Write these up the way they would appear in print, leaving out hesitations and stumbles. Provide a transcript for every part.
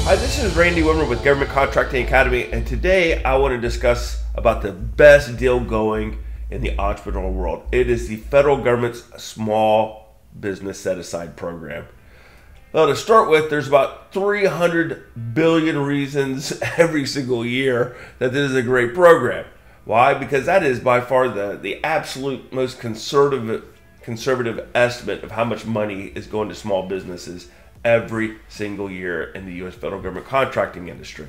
Hi, this is Randy Wimmer with Government Contracting Academy, and today I want to discuss about the best deal going in the entrepreneurial world. It is the federal government's Small Business Set-Aside Program. Well, to start with, there's about 300 billion reasons every single year that this is a great program. Why? Because that is by far the absolute most conservative estimate of how much money is going to small businesses every single year in the U.S. federal government contracting industry.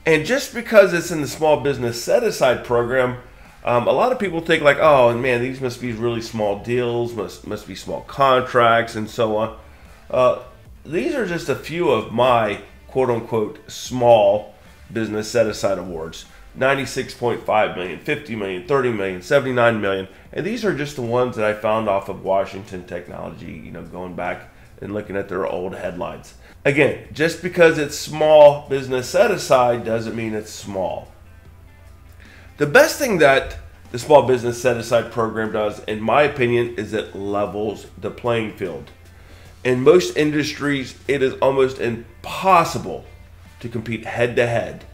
And just because it's in the Small Business Set-Aside Program, a lot of people think like, oh man, these must be really small deals, must be small contracts and so on. These are just a few of my quote-unquote small business set-aside awards. 96.5 million, 50 million, 30 million, 79 million. And these are just the ones that I found off of Washington Technology, going back and looking at their old headlines. Again, just because it's small business set aside doesn't mean it's small. The best thing that the Small Business Set Aside Program does, in my opinion, is it levels the playing field. In most industries, it is almost impossible to compete head to head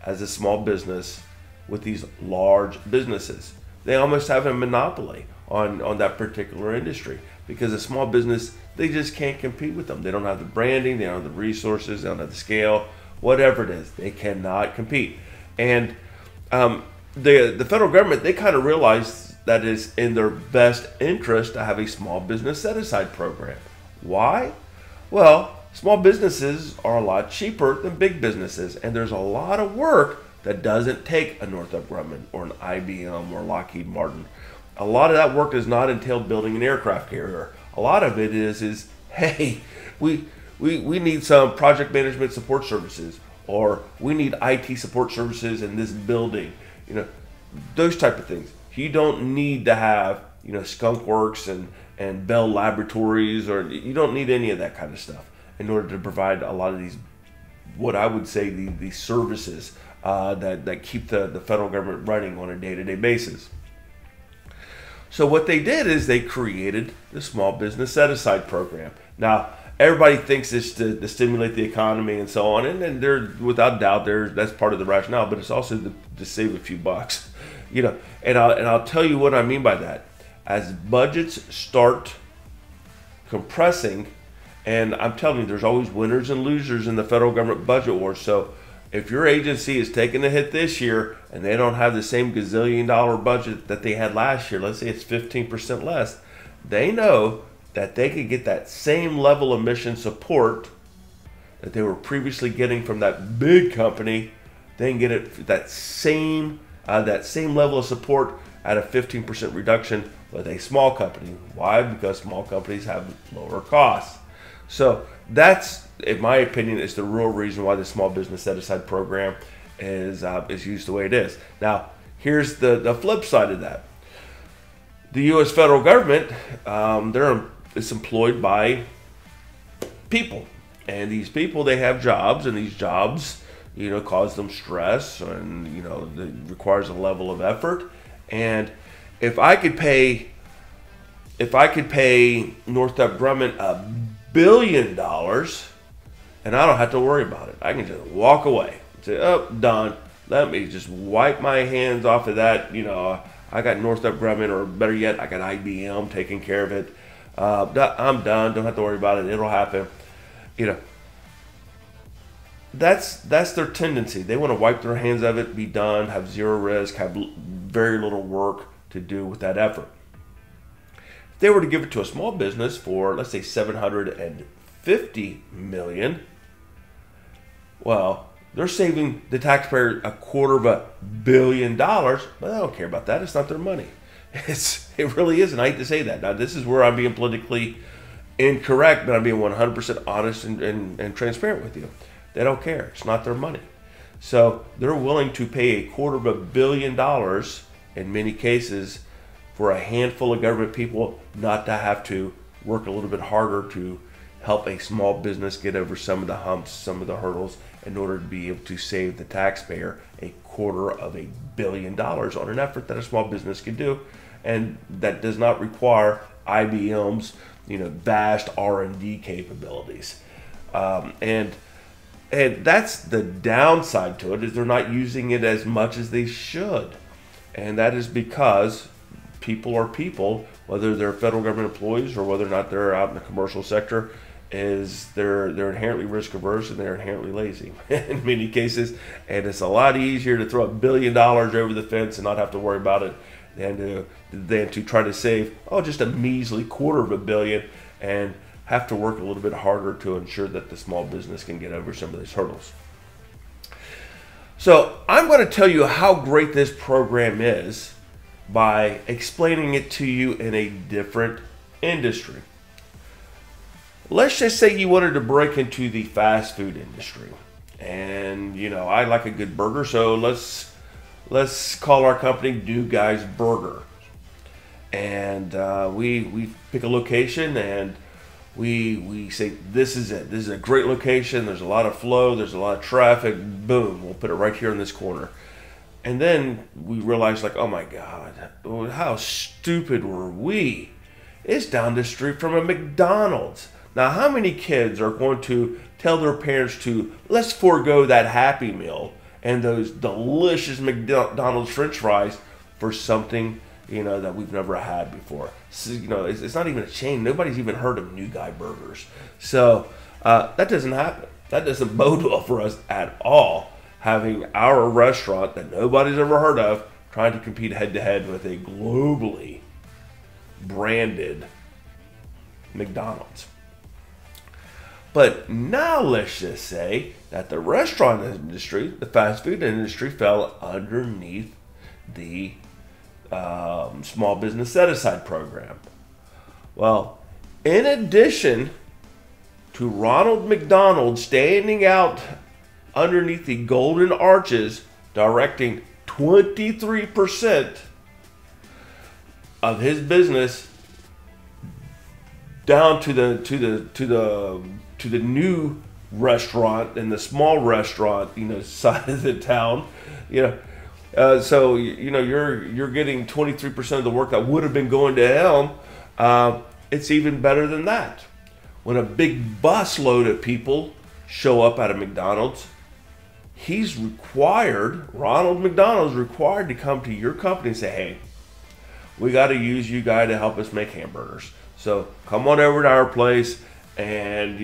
as a small business with these large businesses. They almost have a monopoly on that particular industry because a small business, they just can't compete with them. They don't have the branding, they don't have the resources, they don't have the scale, whatever it is, they cannot compete. And the federal government, they kind of realize that it's in their best interest to have a small business set-aside program. Why? Well, small businesses are a lot cheaper than big businesses, and there's a lot of work that doesn't take a Northrop Grumman or an IBM or Lockheed Martin. A lot of that work does not entail building an aircraft carrier. A lot of it is hey, we need some project management support services, or we need IT support services in this building. Those type of things. You don't need to have Skunk Works and Bell Laboratories, or you don't need any of that kind of stuff in order to provide a lot of these, what I would say, these services that keep the federal government running on a day-to-day basis. So what they did is they created the Small Business Set-Aside Program. Now, everybody thinks it's to stimulate the economy and so on, and they're, without doubt, that's part of the rationale, but it's also to save a few bucks. And I'll tell you what I mean by that. As budgets start compressing, and I'm telling you, there's always winners and losers in the federal government budget wars. So if your agency is taking a hit this year and they don't have the same gazillion-dollar budget that they had last year, let's say it's 15% less, they know that they could get that same level of mission support that they were previously getting from that big company. They can get it that same level of support at a 15% reduction with a small company. Why? Because small companies have lower costs. So that's, in my opinion, is the real reason why the Small Business Set-Aside Program is used the way it is. Now, here's the flip side of that. The U.S. federal government, it's employed by people, and these people, they have jobs, and these jobs, cause them stress, and it requires a level of effort. And if I could pay Northrop Grumman $1 billion, and I don't have to worry about it, I can just walk away and say, oh, done. Let me just wipe my hands off of that. I got Northrop Grumman, or better yet, I got IBM taking care of it. I'm done. Don't have to worry about it. It'll happen. That's their tendency. They want to wipe their hands of it, be done, have zero risk, have very little work to do with that effort. If they were to give it to a small business for, let's say, $750 million, well, they're saving the taxpayer $250 million, but they don't care about that. It's not their money. It really isn't. I hate to say that. Now, this is where I'm being politically incorrect, but I'm being 100% honest and transparent with you. They don't care. It's not their money. So they're willing to pay $250 million in many cases for a handful of government people not to have to work a little bit harder to help a small business get over some of the humps, some of the hurdles, in order to be able to save the taxpayer $250 million on an effort that a small business can do, and that does not require IBM's vast R&D capabilities. And that's the downside to it, is they're not using it as much as they should. And that is because people are people, whether they're federal government employees or whether or not they're out in the commercial sector, is they're inherently risk averse and they're inherently lazy in many cases. And it's a lot easier to throw $1 billion over the fence and not have to worry about it than to try to save just a measly $250 million and have to work a little bit harder to ensure that the small business can get over some of these hurdles. So I'm going to tell you how great this program is by explaining it to you in a different industry. Let's just say you wanted to break into the fast food industry. And, I like a good burger, so let's call our company New Guys Burger. And we pick a location and we say, this is it. This is a great location. There's a lot of flow. There's a lot of traffic. Boom. We'll put it right here in this corner. And then we realize, oh my God, how stupid were we? It's down the street from a McDonald's. Now, how many kids are going to tell their parents let's forego that Happy Meal and those delicious McDonald's French fries for something that we've never had before? So, it's not even a chain. Nobody's even heard of New Guy Burgers. So that doesn't happen. That doesn't bode well for us at all, having our restaurant that nobody's ever heard of trying to compete head-to-head with a globally branded McDonald's. But now let's just say that the restaurant industry, the fast food industry, fell underneath the small business set-aside program. Well, in addition to Ronald McDonald standing out underneath the golden arches, directing 23% of his business down to the new restaurant and the small restaurant, side of the town, so you're getting 23% of the work that would have been going to him. It's even better than that. When a big bus load of people show up at a McDonald's, Ronald McDonald's required to come to your company and say, hey, we got to use you guys to help us make hamburgers. So come on over to our place and,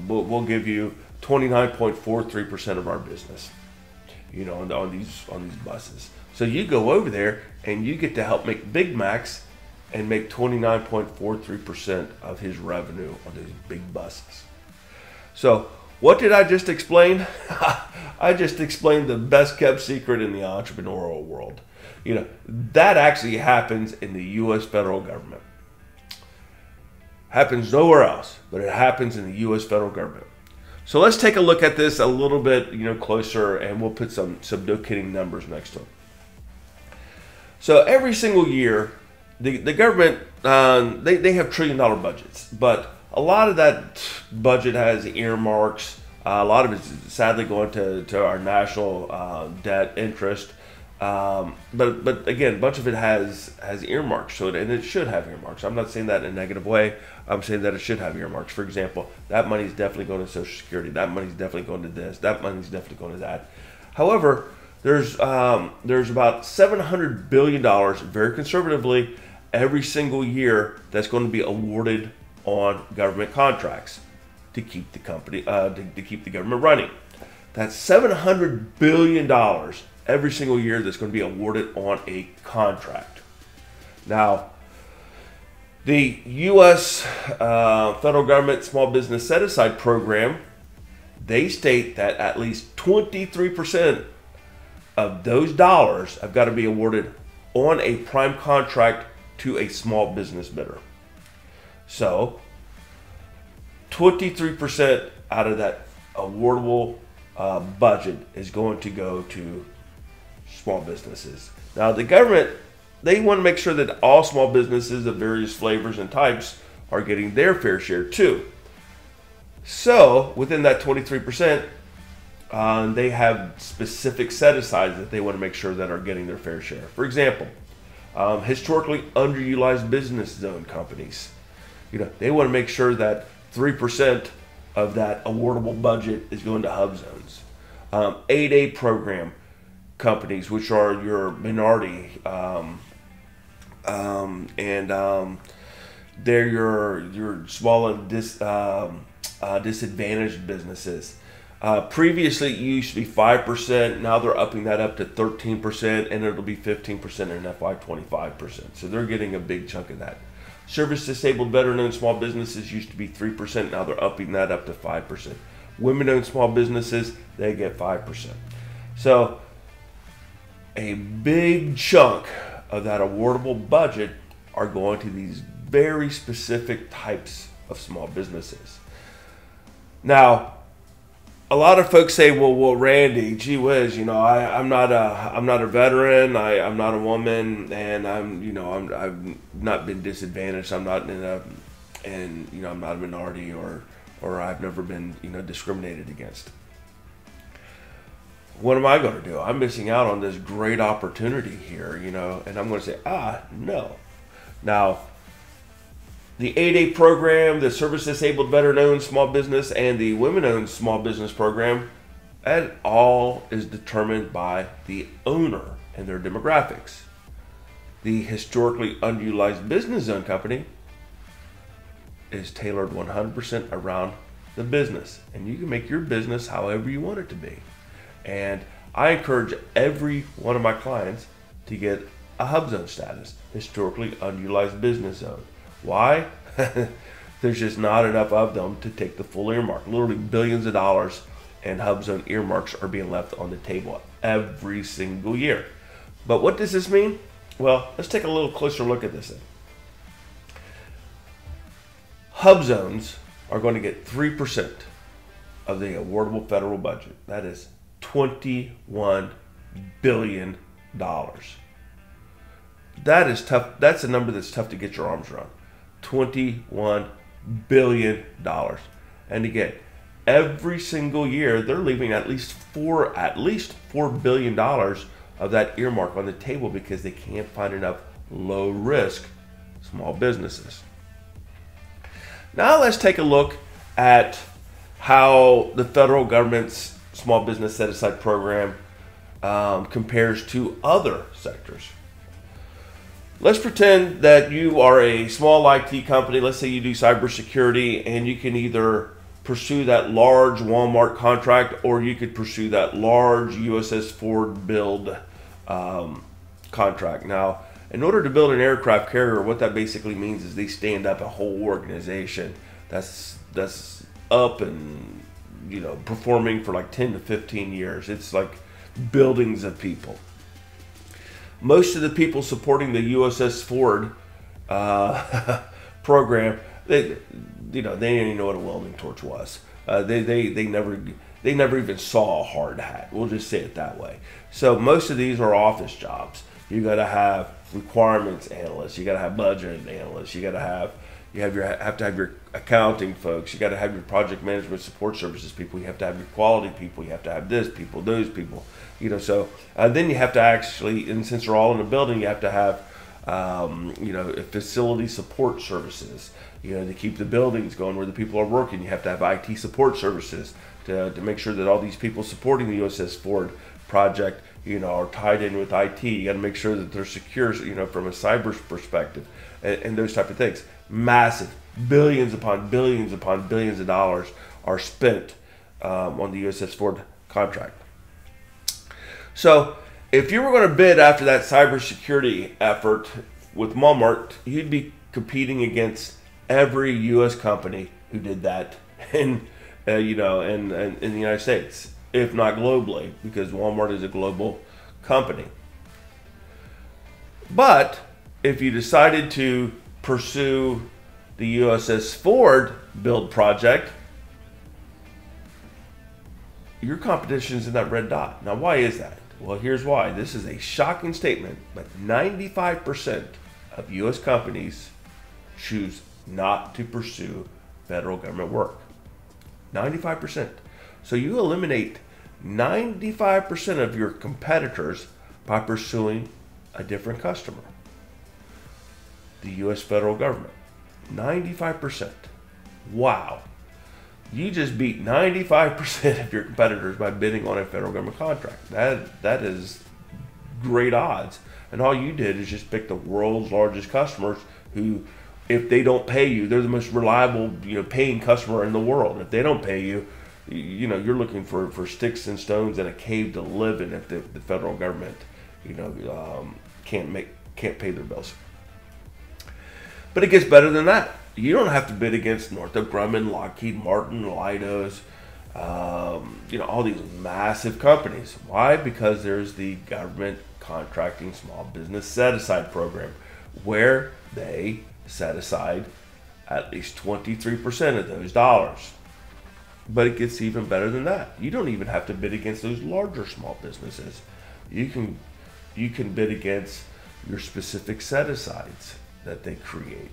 we'll give you 29.43% of our business, on these buses. So you go over there and you get to help make Big Macs and make 29.43% of his revenue on these big buses. So what did I just explain? I just explained the best kept secret in the entrepreneurial world. That actually happens in the U.S. federal government. Happens nowhere else, but it happens in the U.S. federal government. So let's take a look at this a little bit, closer, and we'll put some no kidding numbers next to it. So every single year, the government, they have $1 trillion budgets, but a lot of that budget has earmarks. A lot of it's sadly going to our national debt interest. But again, a bunch of it has earmarks, and it should have earmarks. I'm not saying that in a negative way. I'm saying that it should have earmarks. For example, that money is definitely going to Social Security. That money is definitely going to this. That money is definitely going to that. However, there's about $700 billion, very conservatively, every single year that's going to be awarded on government contracts to keep the company, to keep the government running. That's $700 billion every single year that's going to be awarded on a contract. Now, the U.S. Federal Government Small Business Set-Aside Program, they state that at least 23% of those dollars have got to be awarded on a prime contract to a small business bidder. So 23% out of that awardable budget is going to go to small businesses. Now the government, they want to make sure that all small businesses of various flavors and types are getting their fair share too. So within that 23%, they have specific set-asides that they want to make sure that are getting their fair share. For example, historically underutilized business zone companies, they want to make sure that 3% of that awardable budget is going to hub zones. 8A program companies, which are your minority, they're your small and disadvantaged businesses. Previously, it used to be 5%. Now they're upping that up to 13%, and it'll be 15% in FY 25%. So they're getting a big chunk of that. Service disabled, veteran-owned small businesses used to be 3%. Now they're upping that up to 5%. Women-owned small businesses, they get 5%. So a big chunk of that awardable budget are going to these very specific types of small businesses. Now, a lot of folks say, well, Randy, gee whiz, I'm not a veteran, I'm not a woman, and I've not been disadvantaged. I'm not I'm not a minority, or I've never been, discriminated against. What am I going to do? I'm missing out on this great opportunity here, and I'm going to say, no. Now, the 8A program, the service disabled veteran-owned small business, and the women-owned small business program, that all is determined by the owner and their demographics. The historically underutilized business zone company is tailored 100% around the business, and you can make your business however you want it to be. And I encourage every one of my clients to get a hub zone status, historically underutilized business zone. Why? There's just not enough of them to take the full earmark. Literally billions of dollars in hub zone earmarks are being left on the table every single year. But what does this mean? Well, let's take a little closer look at this thing. Hub zones are going to get 3% of the awardable federal budget. That is $21 billion. That is tough. That's a number that's tough to get your arms around. $21 billion. And again, every single year they're leaving at least $4 billion of that earmark on the table because they can't find enough low risk small businesses. Now let's take a look at how the federal government's small business set aside program compares to other sectors. Let's pretend that you are a small IT company. Let's say you do cybersecurity, and you can either pursue that large Walmart contract, or you could pursue that large USS Ford build contract. Now, in order to build an aircraft carrier, what that basically means is they stand up a whole organization that's up and performing for like 10 to 15 years. It's like buildings of people. Most of the people supporting the USS Ford program, they didn't even know what a welding torch was. They never even saw a hard hat. We'll just say it that way. So most of these are office jobs. You got to have requirements analysts. You got to have budget analysts. You have to have your accounting folks. You got to have your project management support services people. You have to have your quality people. You have to have this people, those people. So then you have to actually, and since they're all in a building, you have to have facility support services. To keep the buildings going where the people are working. You have to have IT support services to make sure that all these people supporting the USS Ford project are tied in with IT. You got to make sure that they're secure, from a cyber perspective, and those type of things. Massive billions upon billions upon billions of dollars are spent on the USS Ford contract. So if you were going to bid after that cybersecurity effort with Walmart, you'd be competing against every U.S. company who did that in the United States, if not globally, because Walmart is a global company. But if you decided to pursue the USS Ford build project, your competition is in that red dot. Now, why is that? Well, here's why. This is a shocking statement, but 95% of U.S. companies choose not to pursue federal government work. 95%. So you eliminate 95% of your competitors by pursuing a different customer. The U.S. federal government. 95%. Wow. you just beat 95% of your competitors by bidding on a federal government contract. That is great odds. And all you did is just pick the world's largest customers who, if they don't pay you, they're the most reliable, paying customer in the world. If they don't pay you, you're looking for sticks and stones and a cave to live in if the federal government, can't pay their bills. But it gets better than that. You don't have to bid against Northrop Grumman, Lockheed Martin, Leidos, all these massive companies. Why? Because there's the government contracting small business set-aside program where they set aside at least 23% of those dollars. But it gets even better than that. You don't even have to bid against those larger small businesses. You can bid against your specific set-asides that they create.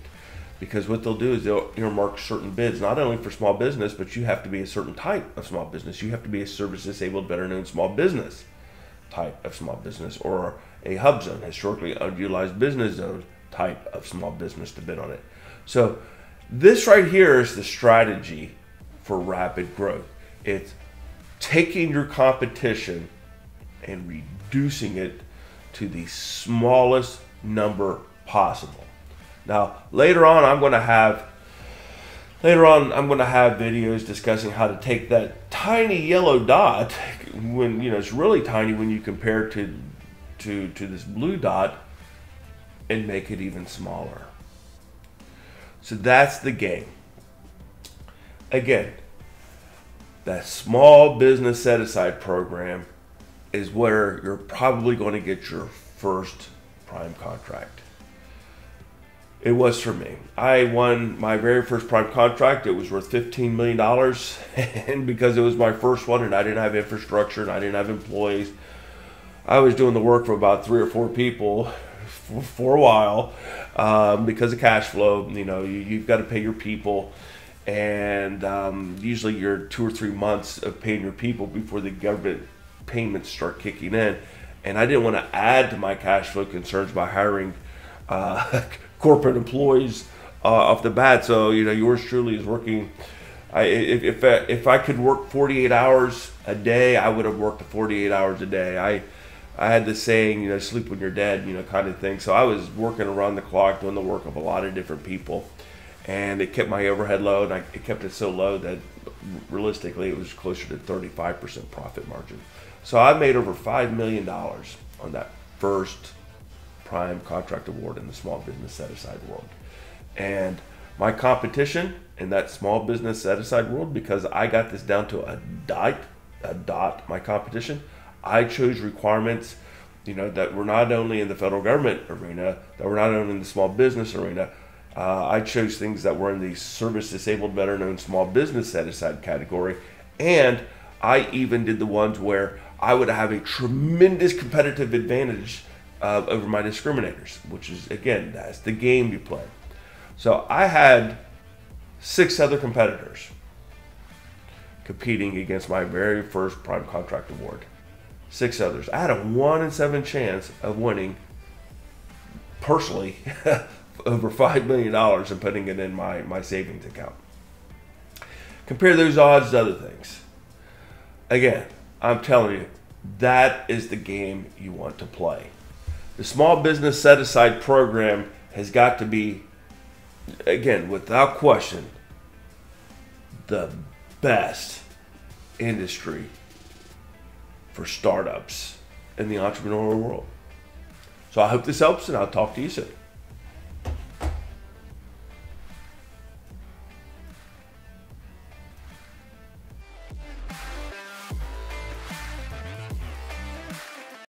Because what they'll do is they'll earmark certain bids, not only for small business, but you have to be a certain type of small business. You have to be a service-disabled, better-known small business type of small business, or a hub zone, historically unutilized business zone type of small business to bid on it. So this right here is the strategy for rapid growth. It's taking your competition and reducing it to the smallest number possible. Now, later on, I'm going to have videos discussing how to take that tiny yellow dot, when it's really tiny when you compare it to this blue dot, and make it even smaller. So that's the game. Again, that small business set-aside program is where you're probably going to get your first prime contract. It was for me. I won my very first prime contract. It was worth $15 million. And because it was my first one and I didn't have infrastructure and I didn't have employees, I was doing the work for about 3 or 4 people for a while because of cash flow. You've got to pay your people. And usually you're 2 or 3 months of paying your people before the government payments start kicking in. And I didn't want to add to my cash flow concerns by hiring corporate employees off the bat. So yours truly is working. If I could work 48 hours a day, I would have worked 48 hours a day. I had this saying, sleep when you're dead, kind of thing. So I was working around the clock, doing the work of a lot of different people, and it kept my overhead low, and it kept it so low that realistically it was closer to 35% profit margin. So I made over $5 million on that first prime contract award in the small business set-aside world. And my competition in that small business set-aside world, because I got this down to a dot, my competition, I chose requirements, that were not only in the federal government arena, that were not only in the small business arena. I chose things that were in the service-disabled, better-known small business set-aside category. And I even did the ones where I would have a tremendous competitive advantage over my discriminators, which is, again, that's the game you play. So I had 6 other competitors competing against my very first prime contract award. 6 others. I had a 1 in 7 chance of winning, personally, over $5 million and putting it in my savings account. Compare those odds to other things. Again, I'm telling you, that is the game you want to play. The small business set-aside program has got to be, again, without question, the best industry for startups in the entrepreneurial world. So I hope this helps, and I'll talk to you soon.